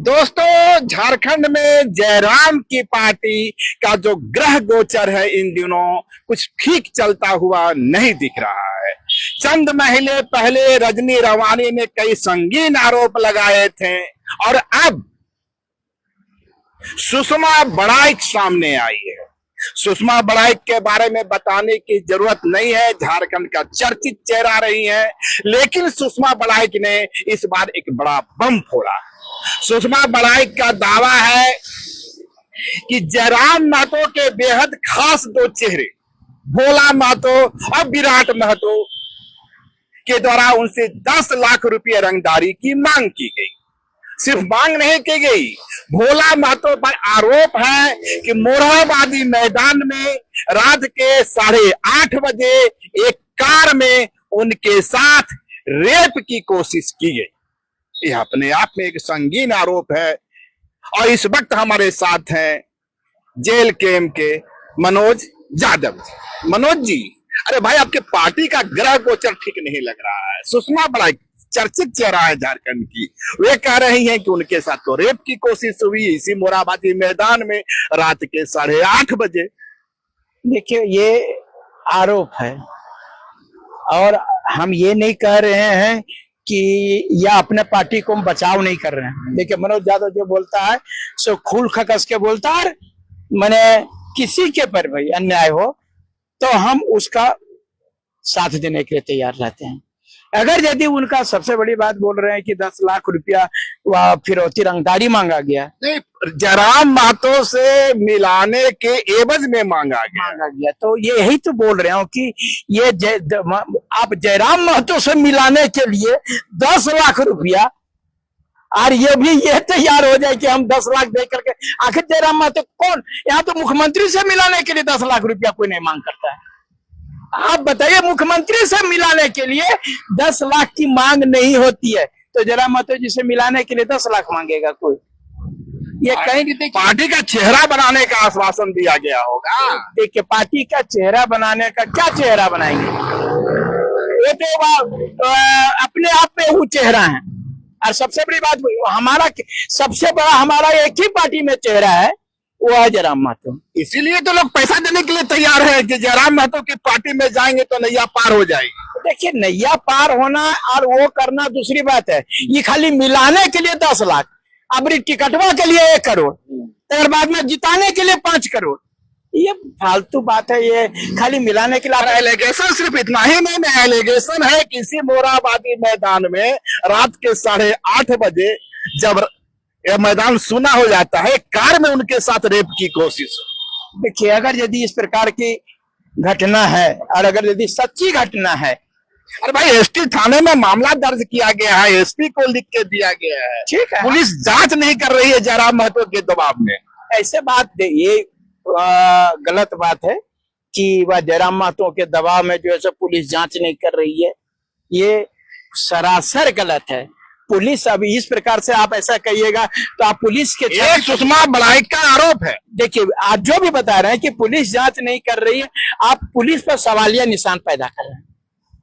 दोस्तों, झारखंड में जयराम की पार्टी का जो ग्रह गोचर है इन दिनों कुछ ठीक चलता हुआ नहीं दिख रहा है। चंद महीने पहले रजनी रवानी ने कई संगीन आरोप लगाए थे और अब सुषमा बड़ाइक सामने आई है। सुषमा बड़ाइक के बारे में बताने की जरूरत नहीं है, झारखंड का चर्चित चेहरा रही है। लेकिन सुषमा बड़ाइक ने इस बार एक बड़ा बम फोड़ा। सुषमा बड़ाइक का दावा है कि जयराम महतो के बेहद खास दो चेहरे भोला महतो और विराट महतो के द्वारा उनसे 10 लाख रुपए रंगदारी की मांग की गई। सिर्फ मांग नहीं की गई, भोला महतो पर आरोप है कि मोरहाबादी मैदान में रात के 8:30 बजे एक कार में उनके साथ रेप की कोशिश की गई। यह अपने आप में एक संगीन आरोप है। और इस वक्त हमारे साथ हैं जेल कैंप के मनोज यादव। मनोज जी, अरे भाई, आपके पार्टी का ग्रह गोचर ठीक नहीं लग रहा है। सुषमा बड़ाइक चर्चित चेहरा है झारखंड की, वे कह रही हैं कि उनके साथ तो रेप की कोशिश हुई इसी मोरहाबादी मैदान में रात के 8:30 बजे। देखिए, ये आरोप है और हम ये नहीं कह रहे हैं कि या अपने पार्टी को हम बचाव नहीं कर रहे हैं। देखिए, मनोज यादव जो बोलता है सो खूल खकस के बोलता है। मैंने किसी के पर भाई अन्याय हो तो हम उसका साथ देने के लिए तैयार रहते हैं। अगर यदि उनका सबसे बड़ी बात बोल रहे हैं कि 10 लाख रुपया फिरौती रंगदारी मांगा गया, नहीं, जयराम महतो से मिलाने के एवज में मांगा गया, तो ये यही तो बोल रहे हो कि ये आप जयराम महतो से मिलाने के लिए 10 लाख रुपया और ये तैयार हो जाए कि हम 10 लाख दे करके। आखिर जयराम महतो कौन, यहाँ तो मुख्यमंत्री से मिलाने के लिए 10 लाख रुपया कोई नहीं मांग करता है। आप बताइए, मुख्यमंत्री से मिलाने के लिए 10 लाख की मांग नहीं होती है, तो जयराम महतो जी से मिलाने के लिए 10 लाख मांगेगा कोई? ये कहीं भी पार्टी का चेहरा बनाने का आश्वासन दिया गया होगा। देखिए, पार्टी का चेहरा बनाने का क्या चेहरा बनाएंगे? ये तो अपने आप में वो चेहरा है। और सबसे बड़ी बात, हमारा सबसे बड़ा हमारा एक ही पार्टी में चेहरा है, वो है जयराम महतो। इसीलिए तो लोग पैसा देने के लिए तैयार है कि जयराम महतो की पार्टी में जाएंगे तो नैया पार हो जाएगी। देखिए, नैया पार होना और वो करना दूसरी बात है। ये खाली मिलाने के लिए 10 लाख, अपनी टिकटवा के लिए 1 करोड़, और बाद में जिताने के लिए 5 करोड़, ये फालतू बात है। ये खाली मिलाने के लिए एलिगेशन सिर्फ इतना ही नहीं, एलिगेशन है किसी मोरहाबादी मैदान में रात के 8:30 बजे जब यह मैदान सुना हो जाता है, कार में उनके साथ रेप की कोशिश। देखिए, अगर यदि इस प्रकार की घटना है और अगर यदि सच्ची घटना है, अरे भाई, एसटी थाने में मामला दर्ज किया गया है, एसपी को लिख के दिया गया है, ठीक है, पुलिस जांच नहीं कर रही है जयराम महतो के दबाव में। ऐसे बात ये गलत बात है कि वह जयराम महतो के दबाव में जो है पुलिस जांच नहीं कर रही है, ये सरासर गलत है। पुलिस अभी इस प्रकार से आप ऐसा कहिएगा तो आप पुलिस के सुषमा बड़ाइक का आरोप है। देखिए, आप जो भी बता रहे हैं कि पुलिस जांच नहीं कर रही है, आप पुलिस पर सवालिया निशान पैदा कर रहे हैं।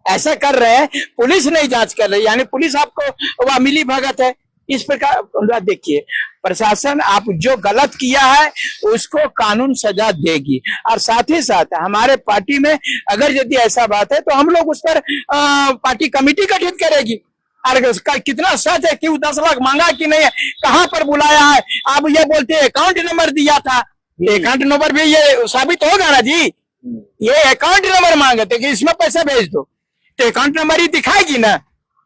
ऐसा कर रहे हैं, पुलिस नहीं जांच कर रही, यानी पुलिस आपको वह मिली भगत है। इस प्रकार देखिए, प्रशासन आप जो गलत किया है उसको कानून सजा देगी। और साथ ही साथ हमारे पार्टी में अगर यदि ऐसा बात है तो हम लोग उस पर पार्टी कमेटी गठित करेगी। और उसका कितना सच है कि वो 10 लाख मांगा कि नहीं है, कहाँ पर बुलाया है। आप ये बोलते हैं अकाउंट नंबर दिया था, अकाउंट नंबर भी ये साबित होगा ना जी। ये अकाउंट नंबर मांगे थे कि इसमें पैसे भेज दो, तो अकाउंट नंबर ही दिखाएगी ना।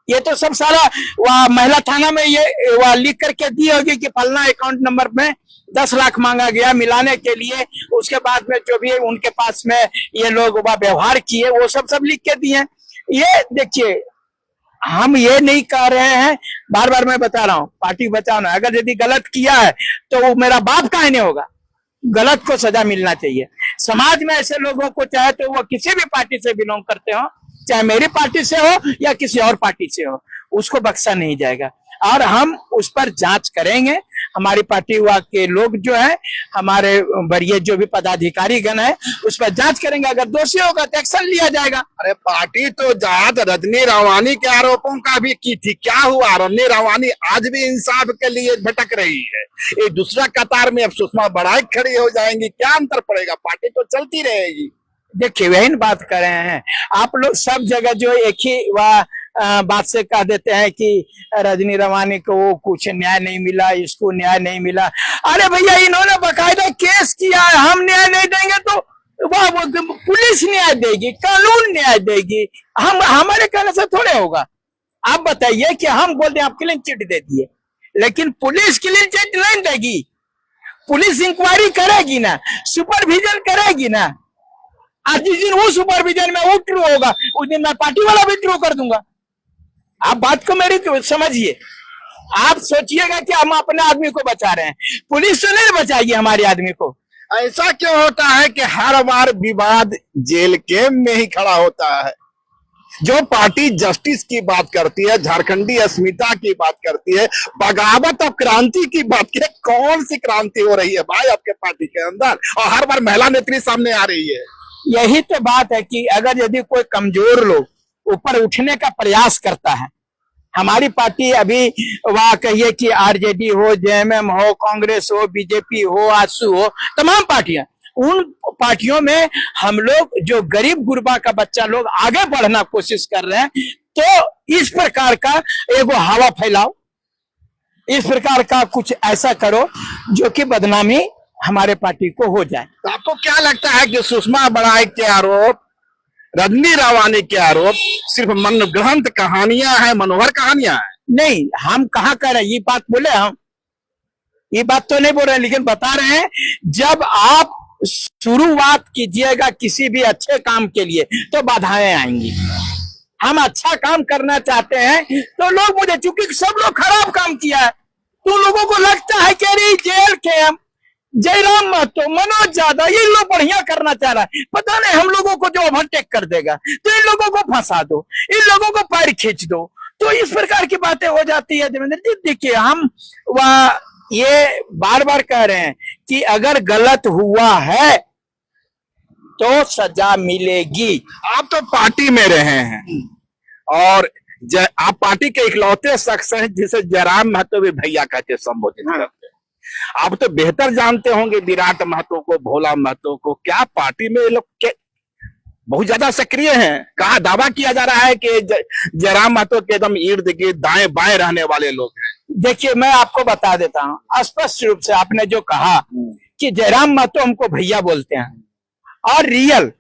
ये तो सब सारा वह महिला थाना में ये वह लिख करके दी होगी कि फलना अकाउंट नंबर में 10 लाख मांगा गया मिलाने के लिए। उसके बाद में जो भी उनके पास में ये लोग वह व्यवहार किए वो सब लिख के दिए। ये देखिए, हम ये नहीं कह रहे हैं, बार बार मैं बता रहा हूँ, पार्टी बचाना। अगर यदि गलत किया है तो वो मेरा बाप काहे नहीं होगा। गलत को सजा मिलना चाहिए। समाज में ऐसे लोगों को, चाहे तो वो किसी भी पार्टी से बिलोंग करते हो, चाहे मेरी पार्टी से हो या किसी और पार्टी से हो, उसको बख्शा नहीं जाएगा। और हम उस पर जांच करेंगे हमारी पार्टी हुआ के लोग जो है, हमारे वरीय जो भी पदाधिकारी गण है, उस पर जांच करेंगे। अगर दोषी होगा तो एक्शन लिया जाएगा। अरे पार्टी तो जांच रजनी रावानी के आरोपों का भी की थी, क्या हुआ? रजनी रावानी आज भी इंसाफ के लिए भटक रही है। एक दूसरा कतार में अब सुषमा बड़ाइक खड़ी हो जाएंगी, क्या अंतर पड़ेगा? पार्टी तो चलती रहेगी। देखिए, वही बात कर रहे हैं आप लोग। सब जगह जो एक ही बात से कह देते हैं कि रजनी रवानी को वो कुछ न्याय नहीं मिला, इसको न्याय नहीं मिला। अरे भैया, इन्होंने बकायदा केस किया है। हम न्याय नहीं देंगे तो वह पुलिस न्याय देगी, कानून न्याय देगी। हम हमारे कहने से थोड़े होगा। आप बताइए कि हम बोलते हैं आप क्लीन चिट दे दिए, लेकिन पुलिस क्लीन चिट नहीं देगी। पुलिस इंक्वायरी करेगी ना, सुपरविजन करेगी ना। आज जिस दिन वो सुपरविजन में वो ट्रू होगा, उस दिन मैं पार्टी वाला भी ट्रू कर दूंगा। आप बात को मेरी समझिए। आप सोचिएगा कि हम अपने आदमी को बचा रहे हैं, पुलिस तो नहीं बचाएगी हमारे आदमी को। ऐसा क्यों होता है कि हर बार विवाद जेल के में ही खड़ा होता है? जो पार्टी जस्टिस की बात करती है, झारखंडी अस्मिता की बात करती है, बगावत और क्रांति की बात की, कौन सी क्रांति हो रही है भाई आपके पार्टी के अंदर? और हर बार महिला नेत्री सामने आ रही है। यही तो बात है कि अगर यदि कोई कमजोर लोग ऊपर उठने का प्रयास करता है, हमारी पार्टी अभी वह कहिए कि आरजेडी हो, जेएमएम हो, कांग्रेस हो, बीजेपी हो, आजसू हो, तमाम पार्टियां, उन पार्टियों में हम लोग जो गरीब गुरबा का बच्चा लोग आगे बढ़ना कोशिश कर रहे हैं, तो इस प्रकार का एगो हवा फैलाओ, इस प्रकार का कुछ ऐसा करो जो कि बदनामी हमारे पार्टी को हो जाए। तो आपको क्या लगता है कि सुषमा बड़ाइक के आरोप, रजनी रावानी के आरोप सिर्फ मनगढ़ंत कहानियां हैं, मनोहर कहानियां हैं? नहीं, हम कहाँ कर रहे हैं ये बात बोले? हम ये बात तो नहीं बोल रहे, लेकिन बता रहे हैं जब आप शुरुआत कीजिएगा किसी भी अच्छे काम के लिए तो बाधाएं आएंगी। हम अच्छा काम करना चाहते हैं तो लोग मुझे, चूंकि सब लोग खराब काम किया है तो लोगों को लगता है कि अरे जेल के हम जयराम महतो, मनोज यादव, ये लोग बढ़िया करना चाह रहा है, पता नहीं हम लोगों को जो ओवरटेक कर देगा, तो इन लोगों को फंसा दो, इन लोगों को पैर खींच दो। तो इस प्रकार की बातें हो जाती है। देवेंद्र जी देखिए, हम ये बार बार कह रहे हैं कि अगर गलत हुआ है तो सजा मिलेगी। आप तो पार्टी में रहे हैं और आप पार्टी के इकलौते शख्स हैं जिसे जयराम महतो भी भैया कहते संबोधित करते हैं। आप तो बेहतर जानते होंगे विराट महतो को, भोला महतो को। क्या पार्टी में ये लोग बहुत ज्यादा सक्रिय हैं? कहा दावा किया जा रहा है कि जयराम महतो के एकदम इर्द गिर्द दाएं बाएं रहने वाले लोग हैं। देखिए, मैं आपको बता देता हूं स्पष्ट रूप से, आपने जो कहा कि जयराम महतो हमको भैया बोलते हैं, और रियल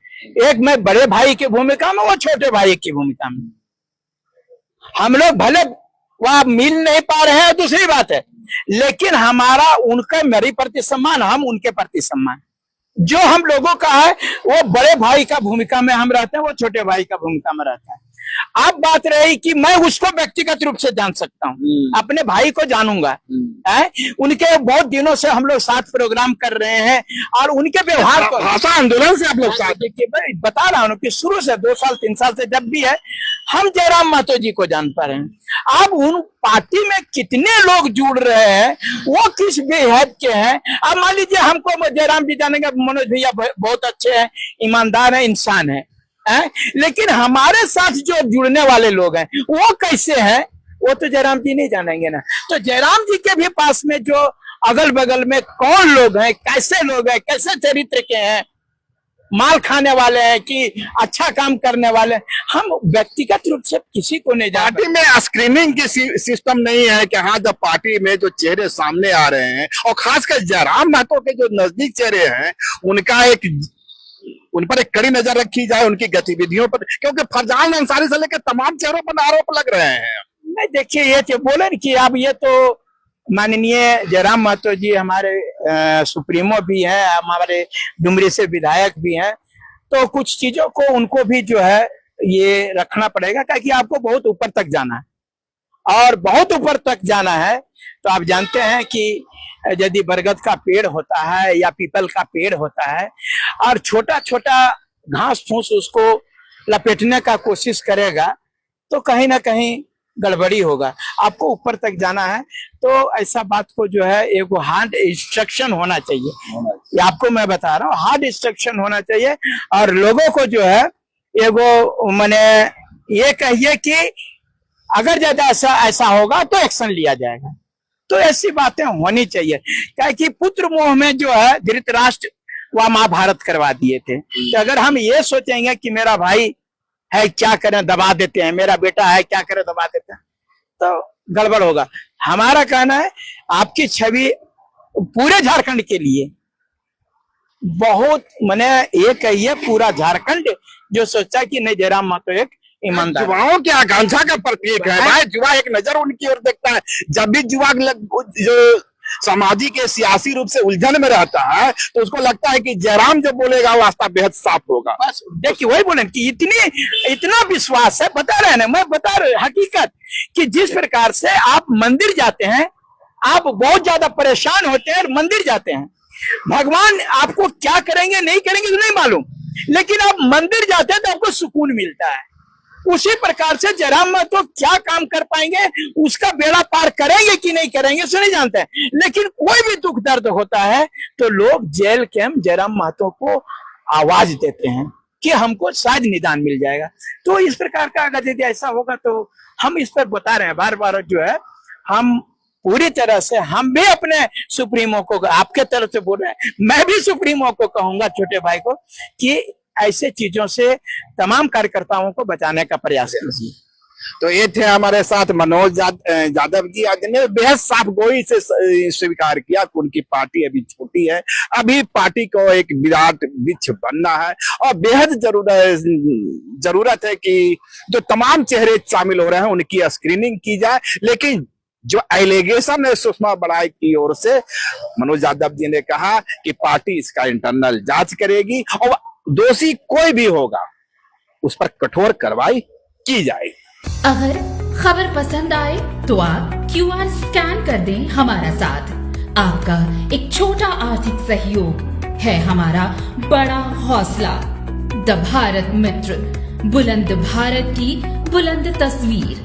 एक मैं बड़े भाई की भूमिका में, वो छोटे भाई की भूमिका में। हम लोग भले वह मिल नहीं पा रहे हैं, दूसरी बात है, लेकिन हमारा उनका मेरे प्रति सम्मान, हम उनके प्रति सम्मान। जो हम लोगों का है वो बड़े भाई का भूमिका में हम रहते हैं, वो छोटे भाई का भूमिका में रहता है। अब बात रही कि मैं उसको व्यक्तिगत रूप से जान सकता हूँ, अपने भाई को जानूंगा। उनके बहुत दिनों से हम लोग साथ प्रोग्राम कर रहे हैं और उनके व्यवहार को, भाषा आंदोलन से आप लोग साथ, देखिए मैं बता रहा हूँ कि शुरू से 2 साल 3 साल से जब भी है, हम जयराम महतो जी को जान पा रहे हैं। अब उन पार्टी में कितने लोग जुड़ रहे हैं, वो किस बेहद के हैं। अब मान लीजिए हमको जयराम जी जानेंगे, मनोज भैया बहुत अच्छे हैं, ईमानदार है, इंसान है, लेकिन हमारे साथ जो जुड़ने वाले लोग हैं वो कैसे हैं, वो तो जयराम जी नहीं जानेंगे ना। तो जयराम जी के भी पास में जो अगल बगल में कौन लोग हैं, कैसे लोग हैं, कैसे चरित्र के हैं, माल खाने वाले हैं कि अच्छा काम करने वाले, हम व्यक्तिगत रूप से किसी को नहीं जानते। पार्टी में स्क्रीनिंग की सिस्टम नहीं है कि हाँ, जब पार्टी में जो चेहरे सामने आ रहे हैं और खासकर जयराम महतो के जो नजदीक चेहरे हैं, उन पर एक कड़ी नजर रखी जाए, उनकी गतिविधियों पर, क्योंकि फरजान अंसारी से लेकर तमाम चेहरों पर आरोप लग रहे हैं। नहीं देखिए, ये तो बोले कि अब ये तो माननीय जयराम महतो जी हमारे सुप्रीमो भी हैं, हमारे डुमरी से विधायक भी हैं, तो कुछ चीजों को उनको भी जो है ये रखना पड़ेगा, क्योंकि आपको बहुत ऊपर तक जाना है और बहुत ऊपर तक जाना है। तो आप जानते हैं कि यदि बरगद का पेड़ होता है या पीपल का पेड़ होता है और छोटा छोटा घास फूस उसको लपेटने का कोशिश करेगा, तो कहीं ना कहीं गड़बड़ी होगा। आपको ऊपर तक जाना है तो ऐसा बात को जो है एक हार्ड इंस्ट्रक्शन होना चाहिए। ये आपको मैं बता रहा हूँ, हार्ड इंस्ट्रक्शन होना चाहिए। और लोगों को जो है एगो मैंने ये कहिए कि अगर ज्यादा ऐसा होगा तो एक्शन लिया जाएगा। तो ऐसी बातें होनी चाहिए, क्या कि पुत्र मोह में जो है धृतराष्ट्र व महाभारत करवा दिए थे। तो अगर हम ये सोचेंगे कि मेरा भाई है क्या करें दबा देते हैं, मेरा बेटा है क्या करें दबा देते हैं, तो गड़बड़ होगा। हमारा कहना है आपकी छवि पूरे झारखंड के लिए बहुत मैंने ये कहिए, पूरा झारखंड जो सोचा कि नहीं जयराम महतो एक ईमानदार युवाओं की आकांक्षा का प्रतीक है भाई। युवा एक नजर उनकी ओर देखता है। जब भी युवा जो सामाजिक या सियासी रूप से उलझन में रहता है तो उसको लगता है कि जयराम जो बोलेगा वो रास्ता बेहद साफ होगा। बस देखिए वही बोले कि इतना विश्वास है। बता रहे हैं, मैं बता रहे हकीकत कि जिस प्रकार से आप मंदिर जाते हैं, आप बहुत ज्यादा परेशान होते हैं और मंदिर जाते हैं, भगवान आपको क्या करेंगे नहीं करेंगे तो नहीं मालूम, लेकिन आप मंदिर जाते हैं तो आपको सुकून मिलता है। उसी प्रकार से जयराम महतो क्या काम कर पाएंगे, उसका बेड़ा पार करेंगे कि नहीं करेंगे उसे नहीं जानते हैं, लेकिन कोई भी दुख दर्द होता है तो लोग जेल कैंप जयराम महतो को आवाज देते हैं कि हमको शायद निदान मिल जाएगा। तो इस प्रकार का अगर यदि ऐसा होगा तो हम इस पर बता रहे हैं बार बार, जो है हम पूरी तरह से, हम भी अपने सुप्रीमो को, आपके तरफ से बोल रहे हैं, मैं भी सुप्रीमो को कहूंगा, छोटे भाई को, कि ऐसे चीजों से तमाम कार्यकर्ताओं को बचाने का प्रयास कीजिए। तो ये थे हमारे साथ मनोज यादव जी, जिन्हें बेहद साफ गोई से स्वीकार किया कि उनकी पार्टी अभी छोटी है, अभी पार्टी को एक विराट वृक्ष बनना है और बेहद जरूरत है कि जो तमाम चेहरे शामिल हो रहे हैं उनकी स्क्रीनिंग की जाए। लेकिन जो एलिगेशन है सुषमा बड़ाई की ओर से, मनोज यादव जी ने कहा कि पार्टी इसका इंटरनल जांच करेगी और दोषी कोई भी होगा उस पर कठोर कार्रवाई की जाएगी। अगर खबर पसंद आए तो आप QR स्कैन कर दें हमारा साथ। आपका एक छोटा आर्थिक सहयोग है हमारा बड़ा हौसला। द भारत मित्र, बुलंद भारत की बुलंद तस्वीर।